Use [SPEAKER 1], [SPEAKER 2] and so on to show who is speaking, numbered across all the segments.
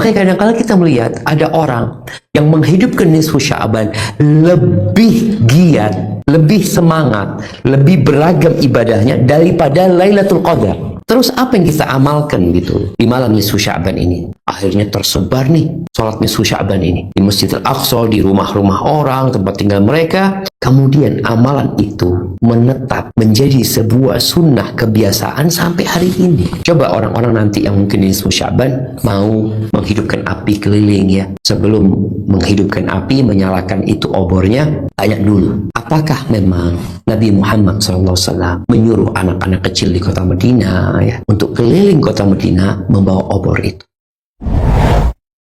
[SPEAKER 1] Makanya kadang-kadang kita melihat ada orang yang menghidupkan nisfu Sya'ban lebih giat, lebih semangat, lebih beragam ibadahnya daripada Lailatul Qadar. Terus apa yang kita amalkan gitu di malam nisfu Sya'ban ini? Akhirnya tersebar nih sholat nisfu Sya'ban ini di Masjidil Aqsa, di rumah-rumah orang, tempat tinggal mereka. Kemudian amalan itu menetap menjadi sebuah sunnah kebiasaan sampai hari ini. Coba orang-orang nanti yang mungkin di nisfu Sya'ban mau menghidupkan api keliling ya. Sebelum menghidupkan api, menyalakan itu obornya, tanya dulu, apakah memang Nabi Muhammad SAW menyuruh anak-anak kecil di kota Madinah ya, untuk keliling kota Madinah membawa obor itu?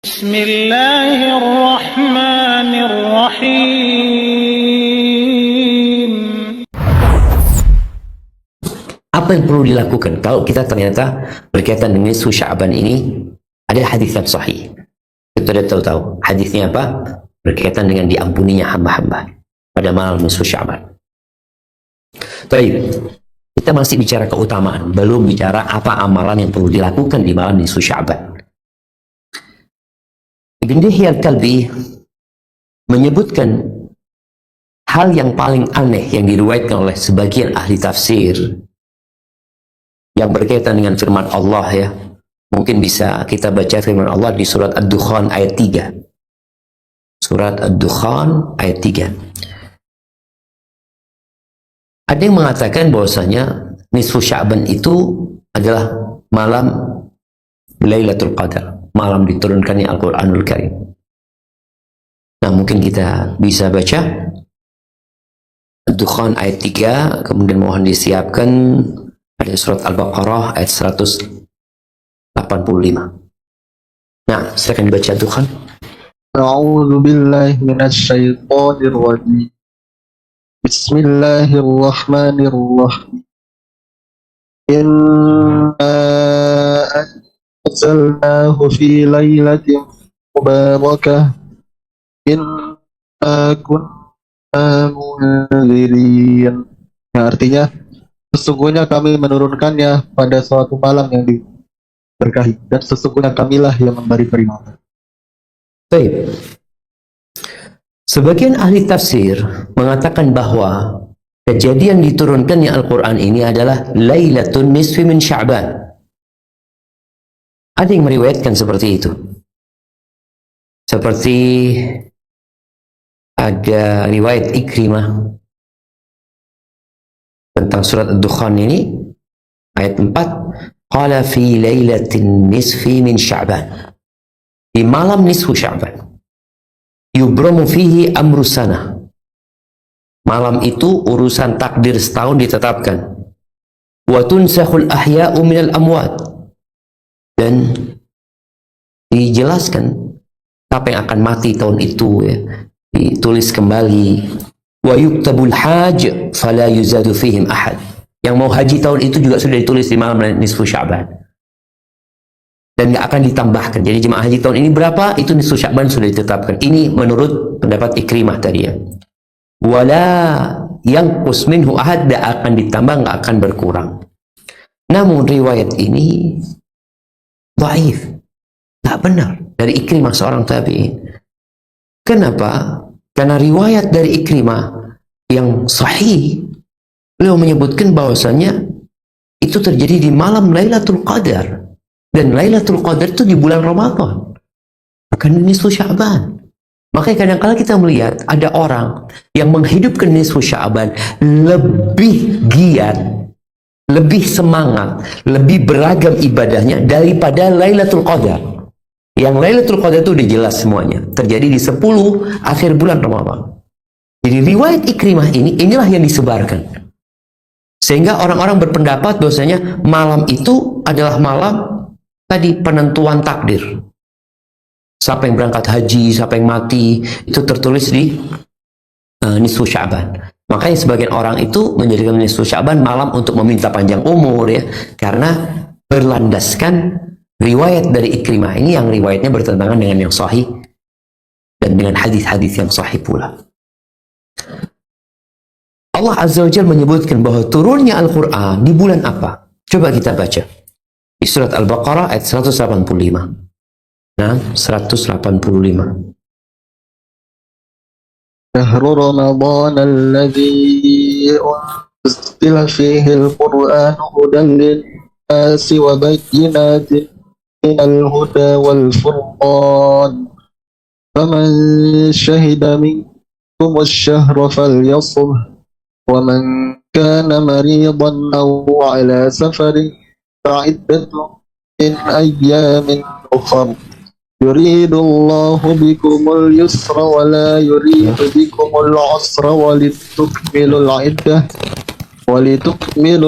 [SPEAKER 2] Bismillahirrahmanirrahim.
[SPEAKER 1] Apa yang perlu dilakukan kalau kita ternyata berkaitan dengan nisfu Sya'ban ini? Ada hadis yang sahih. Kita sudah tahu hadisnya apa? Berkaitan dengan diampuninya hamba-hamba pada malam nisfu Sya'ban. Baik, kita masih bicara keutamaan, belum bicara apa amalan yang perlu dilakukan di malam nisfu Sya'ban. Ibn Dihya Al-Kalbi menyebutkan hal yang paling aneh yang diriwayatkan oleh sebagian ahli tafsir yang berkaitan dengan firman Allah ya. Mungkin bisa kita baca firman Allah di surat Ad-Dukhan ayat 3. Surat Ad-Dukhan ayat 3. Ada yang mengatakan bahwasanya nisfu Sya'ban itu adalah malam Lailatul Qadar, malam diturunkannya Al-Quranul Karim. Nah, mungkin kita bisa baca Ad-Dukhan ayat 3, kemudian mohon disiapkan ada surat Al-Baqarah ayat 185. Nah, silakan dibaca Ad-Dukhan.
[SPEAKER 3] A'udzu billahi minasyaitonir rajim. Bismillahirrahmanirrahim. Inna anzalnahu fi lailatin mubarakah. Inna kunna munzirin. Yang artinya, sesungguhnya kami menurunkannya pada suatu malam yang diberkahi, dan sesungguhnya kamilah yang memberi peringatan.
[SPEAKER 1] Baik. Sebagian ahli tafsir mengatakan bahwa kejadian diturunkannya Al-Quran ini adalah Lailatul Nisfi min Sya'ban. Ada yang meriwayatkan seperti itu. Seperti ada riwayat Ikrimah tentang surat Ad-Dukhan ini ayat 4, qala fi lailatin nisfi min Sya'ban, di malam nisfu Sya'ban, yubramu fihi amru sana, malam itu urusan takdir setahun ditetapkan, wa tunsakhul ahya'u minal amwat, dan dijelaskan apa yang akan mati tahun itu ya, ditulis kembali, wa yuktabul haj fala yuzadu fihim ahad, yang mau haji tahun itu juga sudah ditulis di malam nisfu Sya'ban dan nggak akan ditambahkan. Jadi jemaah haji tahun ini berapa, itu nisfu Sya'ban sudah ditetapkan. Ini menurut pendapat Ikrimah tadi ya. Wala yanqus minhu ahad, nggak akan ditambah, nggak akan berkurang. Namun riwayat ini dhaif, nggak benar, dari Ikrimah seorang tabi'in. Kenapa? Karena riwayat dari Ikrimah yang sahih, beliau menyebutkan bahwasanya itu terjadi di malam Lailatul Qadar, dan Lailatul Qadar itu di bulan Ramadan, bukan di nisfu Sya'ban. Makanya kadang-kadang kita melihat ada orang yang menghidupkan nisfu Sya'ban lebih giat, lebih semangat, lebih beragam ibadahnya daripada Lailatul Qadar. Yang Lailatul Qadar itu udah jelas semuanya terjadi di 10 akhir bulan Ramadan. Jadi riwayat Ikrimah inilah yang disebarkan, sehingga orang-orang berpendapat bahwasanya malam itu adalah malam tadi penentuan takdir. Siapa yang berangkat haji, siapa yang mati, itu tertulis di nisfu Sya'ban. Makanya sebagian orang itu menjadikan nisfu Sya'ban malam untuk meminta panjang umur ya, karena berlandaskan riwayat dari Ikrimah ini yang riwayatnya bertentangan dengan yang sahih dan dengan hadis-hadis yang sahih pula. Allah Azza wa Jalla menyebutkan bahwa turunnya Al-Quran di bulan apa? Coba kita baca di surat Al-Baqarah ayat 185. Nah, 185.
[SPEAKER 3] شهر رمضان الذي أنزل فيه القرآن هدى للناس وبينات من الهدى والفرقان فمن شهد منكم الشهر فليصم ومن كان مريضا أو على سفر فعدة من أيام أخر يريد الله بكم اليسر ولا يريد بكم العسر ولتكملوا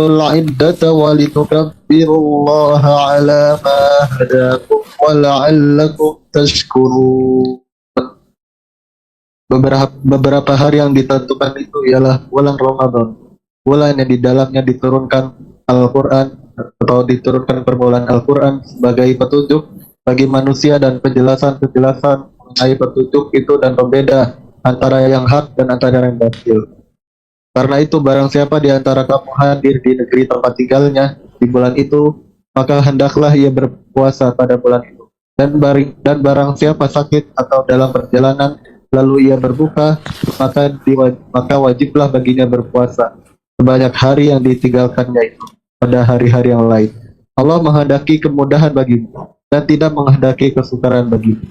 [SPEAKER 3] العدة ولتكبروا الله على ما هداكم ولعلكم تشكرون. Beberapa hari yang ditentukan itu ialah bulan Ramadan, bulan yang di dalamnya diturunkan Al-Quran atau diturunkan permulaan Al-Quran sebagai petunjuk bagi manusia dan penjelasan-penjelasan mengenai petunjuk itu dan pembeda antara yang hak dan antara yang batil. Karena itu barang siapa di antara kamu hadir di negeri tempat tinggalnya di bulan itu, maka hendaklah ia berpuasa pada bulan itu. Dan barang siapa sakit atau dalam perjalanan lalu ia berbuka, maka wajiblah baginya berpuasa sebanyak hari yang ditinggalkannya itu pada hari-hari yang lain. Allah menghendaki kemudahan bagimu dan tidak menghendaki kesukaran bagimu.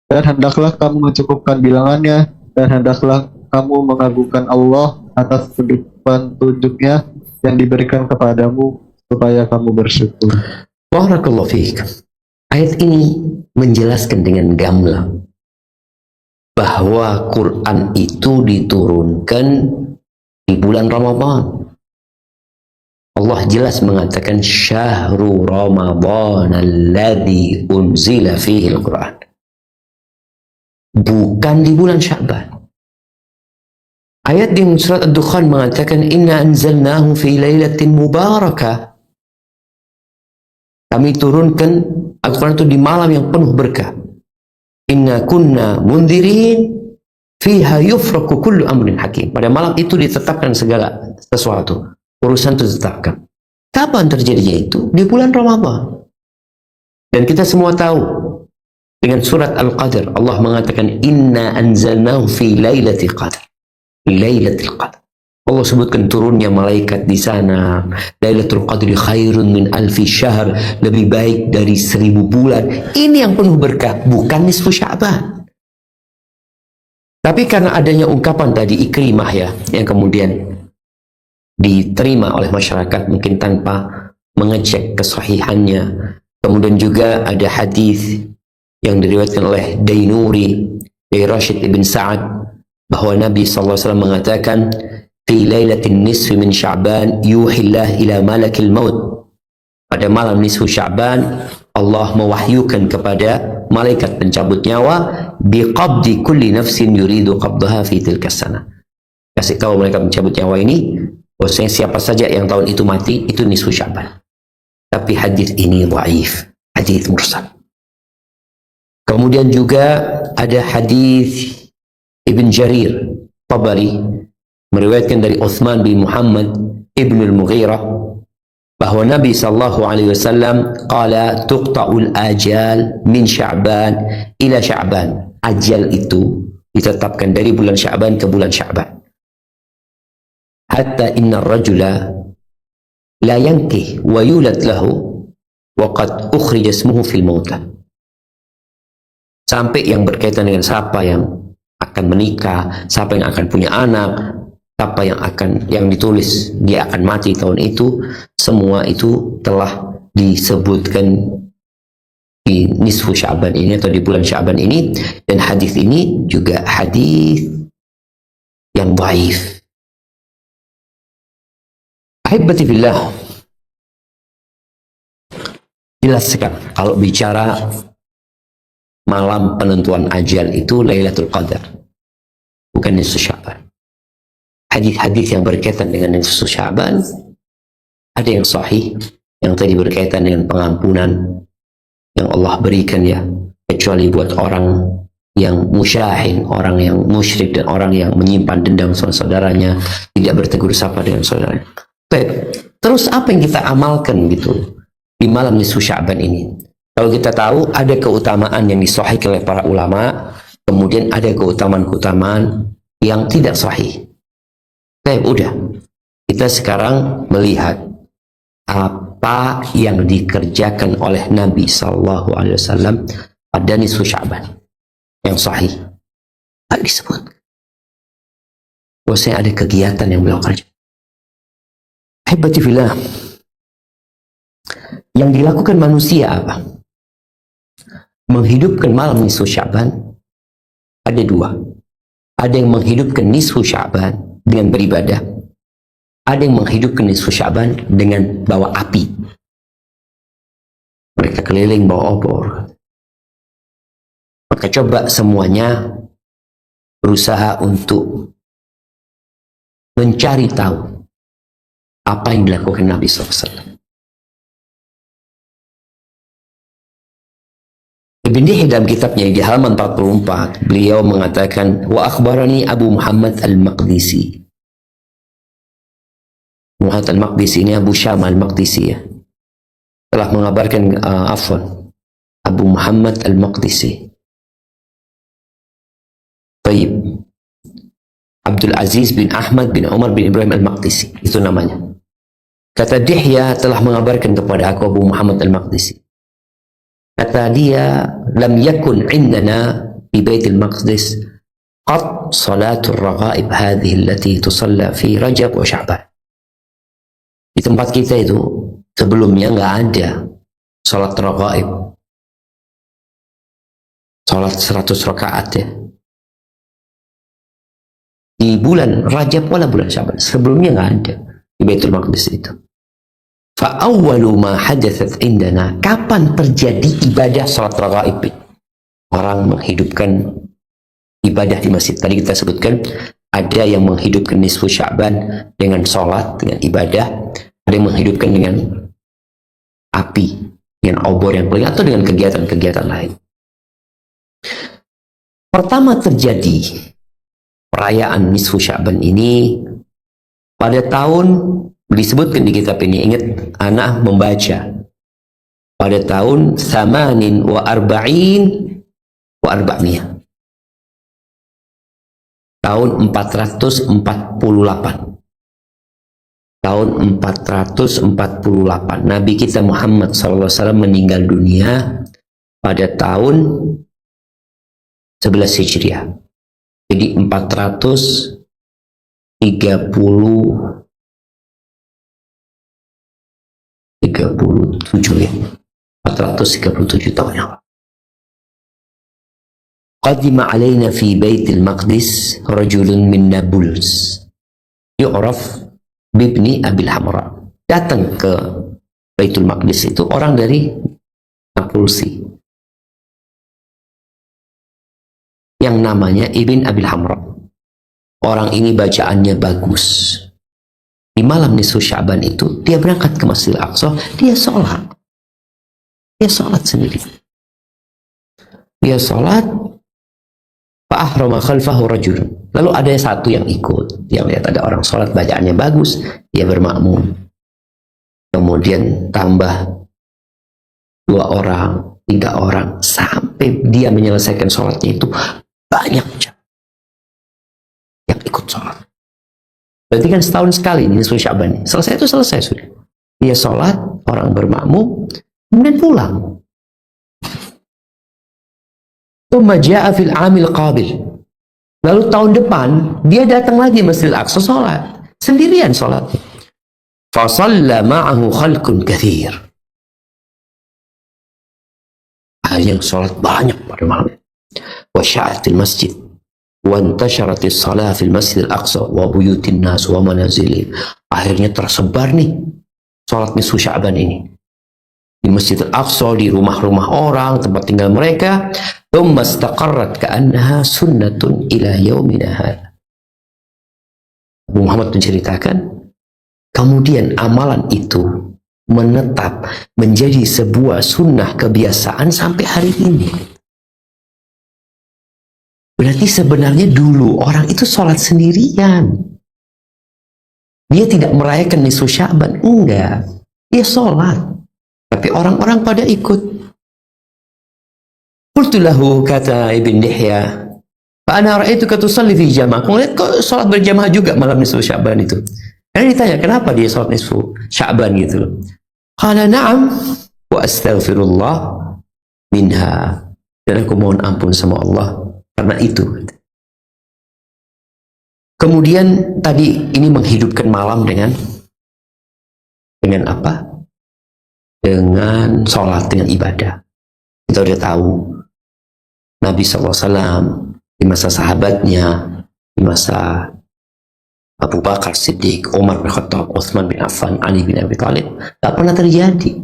[SPEAKER 3] Dan hendaklah kamu mencukupkan bilangannya, dan hendaklah kamu mengagungkan Allah atas petunjuknya yang diberikan kepadamu supaya kamu bersyukur.
[SPEAKER 1] Barakallahu fiik. Ayat ini menjelaskan dengan gamblang bahwa Quran itu diturunkan di bulan Ramadan. Allah jelas mengatakan syahrul Ramadan alladzi unzila fihi al-Quran. Bukan di bulan Sya'ban. Ayat di surat Ad-Dukhan mengatakan inna anzalnahu fi lailatin mubarakah. Kami turunkan Al-Quran itu di malam yang penuh berkah. Inna kunna mundirin fiha yufraku kullu amrin hakim. Pada malam itu ditetapkan segala sesuatu. Urusan itu ditetapkan. Kapan terjadinya itu? Di bulan Ramadan. Dan kita semua tahu dengan surat Al-Qadr Allah mengatakan inna anzalnahu fi lailatul qadr. Lailatul qadr. Allah sebutkan turunnya malaikat di sana. Lailatul qadri khairun min alfi syahr, lebih baik dari 1000 bulan. Ini yang penuh berkah, bukan nisfu Sya'ban. Tapi karena adanya ungkapan tadi Ikrimah ya, yang kemudian diterima oleh masyarakat mungkin tanpa mengecek kesahihannya. Kemudian juga ada hadis yang diriwayatkan oleh Dainuri dari Rashid ibn Sa'ad bahwa Nabi SAW mengatakan fi lailatin nisfi min Sya'ban yuhillah ila malakil maut. Pada malam nisfu Sya'ban Allah mewahyukan kepada malaikat pencabut nyawa biqabdi kulli nafsin yuridu qabdaha fi tilka sana. Kasih tahu malaikat pencabut nyawa ini bahwasanya siapa saja yang tahun itu mati itu nisfu Sya'ban. Tapi hadis ini dhaif, hadis mursal. Kemudian juga ada hadis Ibn Jarir Tabari meriwayatkan dari Uthman bin Muhammad ibn al-Mughirah bahwa Nabi sallallahu alaihi wasallam qala tuqta'ul ajal min Sya'ban ila Sya'ban. Ajal itu ditetapkan dari bulan Sya'ban ke bulan Sya'ban. Hatta inna rajula la yankih wa yulad lahu wa qad ukhrija ismuhu fil mautah. Sampai yang berkaitan dengan siapa yang akan menikah, siapa yang akan punya anak, siapa yang ditulis dia akan mati tahun itu, semua itu telah disebutkan di nisfu Sya'ban ini atau di bulan Sya'ban ini. Dan hadis ini juga hadis yang dhaif. Ahibati fillah, jelas sekali kalau bicara malam penentuan ajal itu Lailatul Qadar, bukan nisfu Sya'ban. Hadis-hadis yang berkaitan dengan nisfu Sya'ban ada yang sahih, yang tadi berkaitan dengan pengampunan yang Allah berikan ya, kecuali buat orang yang musyahin, orang yang musyrik dan orang yang menyimpan dendam saudara-saudaranya, tidak bertegur sapa dengan saudaranya. Baik, terus apa yang kita amalkan gitu di malam nisfu Sya'ban ini? Kalau kita tahu ada keutamaan yang disahihkan oleh para ulama, kemudian ada keutamaan-keutamaan yang tidak sahih. Udah. Kita sekarang melihat apa yang dikerjakan oleh Nabi Sallallahu Alaihi Wasallam pada nisfu Sya'ban yang sahih. Ada disebut. Bahwasanya ada kegiatan yang beliau kerjakan. Ahibati fillah. Yang dilakukan manusia apa? Menghidupkan malam nisfu Sya'ban ada dua. Ada yang menghidupkan nisfu Sya'ban dengan beribadah. Ada yang menghidupkan nisfu Sya'ban dengan bawa api. Mereka keliling bawa obor. Maka coba semuanya berusaha untuk mencari tahu apa yang dilakukan Nabi SAW. Ibn Dihya dalam kitabnya di halaman 44 beliau mengatakan wa akhbarani Abu Muhammad al-Maqdisi. Muhammad al-Maqdisi ini Abu Syama al-Maqdisi ya. Telah mengabarkan Abu Muhammad al-Maqdisi. Baik. Abdul Aziz bin Ahmad bin Umar bin Ibrahim al-Maqdisi itu namanya. Kata Dihya telah mengabarkan kepada aku Abu Muhammad al-Maqdisi. Kata dia, lam yakun indana di Baitul Maqdis qat salatul raghaib hadhihi allati tusalla fi Rajab wa Sya'ban. Di tempat kita itu sebelumnya nggak ada salat raghaib. Salat 100 rakaat ya. Di bulan Rajab wala bulan Sya'ban. Sebelumnya nggak ada di Baitul Maqdis itu. Fa'awwalu ma hadathat indana, kapan terjadi ibadah salat raghaib? Orang menghidupkan ibadah di masjid. Tadi kita sebutkan ada yang menghidupkan nisfu Sya'ban dengan salat, dengan ibadah, ada yang menghidupkan dengan api, dengan obor yang paling atau dengan kegiatan-kegiatan lain. Pertama terjadi perayaan nisfu Sya'ban ini pada tahun disebutkan di kitab ini, ingat anak membaca pada tahun 48 wa 400 tahun 448 Nabi kita Muhammad SAW meninggal dunia pada tahun 11 Hijriah, jadi 437 ya, 437 tahun yang lalu. Qadima alaina fi Baitul Maqdis rajulun min Nablus yu'raf bibni Abil Hamra. Datang ke Baitul Maqdis itu orang dari Napulsi yang namanya Ibn Abil Hamra. Orang ini bacaannya bagus. Di malam nisfu Sya'ban itu dia berangkat ke Masjidil Aqsa, dia sholat sendiri. Dia sholat, fa'ahrama khalfahu rajul. Lalu ada satu yang ikut, yang lihat ada orang sholat bacaannya bagus, dia bermakmum. Kemudian tambah 2 orang, 3 orang, sampai dia menyelesaikan sholatnya itu banyak yang ikut sholat. Berarti kan setahun sekali ini nisfu Sya'ban. Selesai itu selesai sudah. Dia sholat, orang bermakmum, kemudian pulang. Tsumma ja'a fil 'amil qabil. Lalu tahun depan dia datang lagi Masjidil Aqsa sholat, sendirian sholat. Fa shalla ma'ahu khalqun katsir. Yang sholat banyak pada malam. Wa sya'atil masjid. Wantasharatis salah fil Masjidil Aqsa wa buyutin nas wa manazilin. Akhirnya tersebar nih salat nisfu Sya'ban ini di Masjidil Aqsa, di rumah-rumah orang, tempat tinggal mereka. Tsumma istaqarrat ka'annaha sunnatun ila yaumina hadza. Abu Muhammad menceritakan, kemudian amalan itu menetap menjadi sebuah sunnah kebiasaan sampai hari ini. Berarti sebenarnya dulu orang itu sholat sendirian. Dia tidak merayakan nisfu Sya'ban, enggak. Dia sholat. Tapi orang-orang pada ikut. Qultu lahu, kata Ibn Dihya, "Ana ra'aituka tusalli fi jamaah." Aku lihat kok salat berjamaah juga malam nisfu Sya'ban itu. Karena ditanya, kenapa dia salat nisfu Sya'ban gitu. Qala na'am wa astaghfirullah minha. Dan aku mohon ampun sama Allah karena itu. Kemudian tadi ini menghidupkan malam dengan apa? Dengan sholat, dengan ibadah. Kita udah tahu Nabi SAW di masa sahabatnya, di masa Abu Bakar Siddiq, Umar bin Khattab, Utsman bin Affan, Ali bin Abi Thalib, tak pernah terjadi.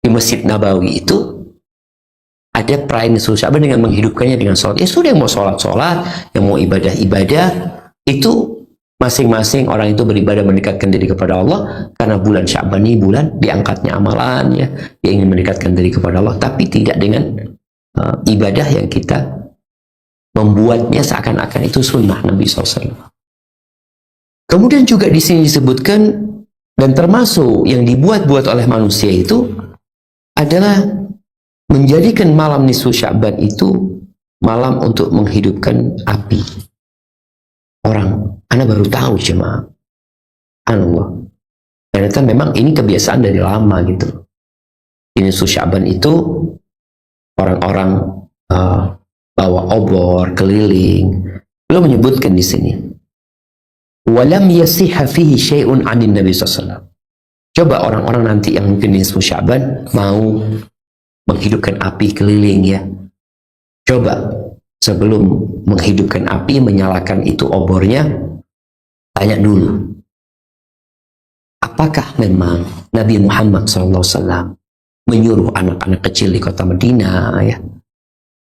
[SPEAKER 1] Di Masjid Nabawi itu ada perayaan nisfu Sya'ban dengan menghidupkannya dengan sholat. Ya sudah, yang mau sholat, yang mau ibadah, itu masing-masing orang itu beribadah mendekatkan diri kepada Allah, karena bulan Sya'ban ini bulan diangkatnya amalannya, dia ingin mendekatkan diri kepada Allah, tapi tidak dengan ibadah yang kita membuatnya seakan-akan itu sunnah Nabi SAW. Kemudian juga di sini disebutkan, dan termasuk yang dibuat-buat oleh manusia itu adalah menjadikan malam nisfu Sya'ban itu malam untuk menghidupkan api. Orang, Anda baru tahu cuma Allah. Ternyata memang ini kebiasaan dari lama gitu. Di nisfu Sya'ban itu orang-orang bawa obor keliling. Beliau menyebutkan di sini, walam yasihha fihi syai'un 'anil Nabi SAW. Coba orang-orang nanti yang mungkin di nisfu Sya'ban mau menghidupkan api keliling ya. Coba sebelum menghidupkan api, menyalakan itu obornya, tanya dulu, apakah memang Nabi Muhammad SAW menyuruh anak-anak kecil di kota Madinah ya,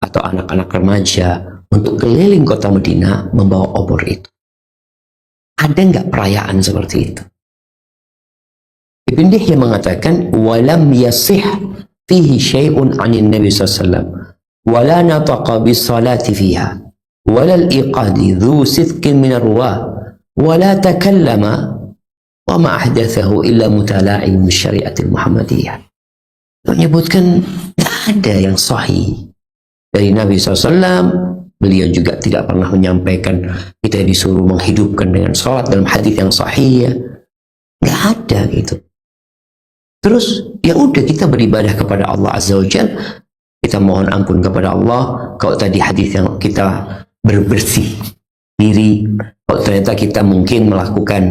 [SPEAKER 1] atau anak-anak remaja untuk keliling kota Madinah membawa obor itu? Ada nggak perayaan seperti itu? Ibn Dihya mengatakan, walam yasih fihi syai'un 'anil Nabi SAW. ولا نطق بالصلاة فيها ولا الإيقاد ذو صدق من الرواة ولا تكلم وما أحدثه إلا متلاعب بالشريعة المحمدية. Menyebutkan tidak ada yang sahih dari Nabi SAW. Beliau juga tidak pernah menyampaikan kita disuruh menghidupkan dengan sholat dalam hadis yang sahih ya. Nggak ada gitu. Terus ya udah, kita beribadah kepada Allah Azza wa Jalla. Kita mohon ampun kepada Allah. Kalau tadi hadis yang kita berbersih diri, kalau ternyata kita mungkin melakukan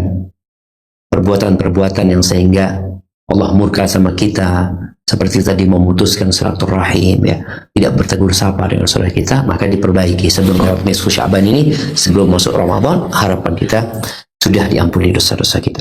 [SPEAKER 1] perbuatan-perbuatan yang sehingga Allah murka sama kita, seperti tadi memutuskan silaturahim ya, tidak bertegur sapa dengan saudara kita, maka diperbaiki sebelum nisfu Sya'ban ini, sebelum masuk Ramadan. Harapan kita sudah diampuni dosa-dosa kita.